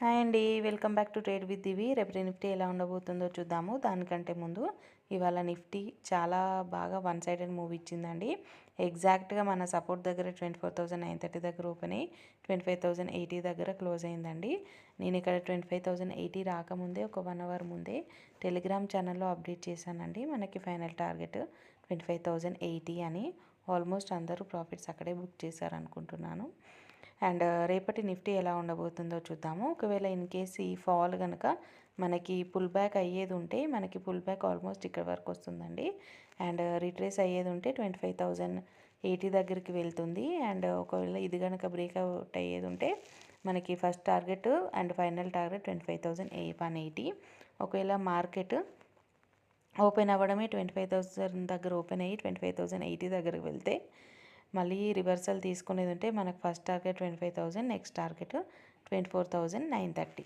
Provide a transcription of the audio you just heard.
Hi అండి, welcome back to trade with Divi. రేపటి నిఫ్టీ ఎలా ఉండబోతుందో చూద్దాము. దానికంటే ముందు ఇవాళ నిఫ్టీ చాలా బాగా వన్ సైడెడ్ మూవ్ ఇచ్చిందండి. ఎగ్జాక్ట్గా మన సపోర్ట్ దగ్గర 24,930 దగ్గర ఓపెన్ అయ్యి 25,080 దగ్గర క్లోజ్ అయిందండి. నేను ఇక్కడ 25,080 రాకముందే ఒక 1 అవర్ ముందే టెలిగ్రామ్ ఛానల్లో అప్డేట్ చేశానండి. మనకి ఫైనల్ టార్గెట్ 25,080 అని. ఆల్మోస్ట్ అందరూ ప్రాఫిట్స్ అక్కడే బుక్ చేశారనుకుంటున్నాను. అండ్ రేపటి నిఫ్టీ ఎలా ఉండబోతుందో చూద్దాము. ఒకవేళ ఇన్ కేస్ ఈ ఫాల్ కనుక మనకి పుల్ బ్యాక్ అయ్యేది ఉంటే మనకి పుల్ బ్యాక్ ఆల్మోస్ట్ ఇక్కడ వరకు వస్తుందండి. అండ్ రిట్రేస్ అయ్యేది ఉంటే 25,080 దగ్గరికి వెళ్తుంది. అండ్ ఒకవేళ ఇది కనుక బ్రేక్అవుట్ అయ్యేది ఉంటే మనకి first target and final target 25,180. ఒకవేళ మార్కెట్ ఓపెన్ అవ్వడమే 25,000 దగ్గర ఓపెన్ అయ్యి 25,080 దగ్గరకు వెళ్తే మళ్ళీ రివర్సల్ తీసుకునేది ఉంటే మనకు ఫస్ట్ టార్గెట్ 25,000, నెక్స్ట్ టార్గెట్ 24,930.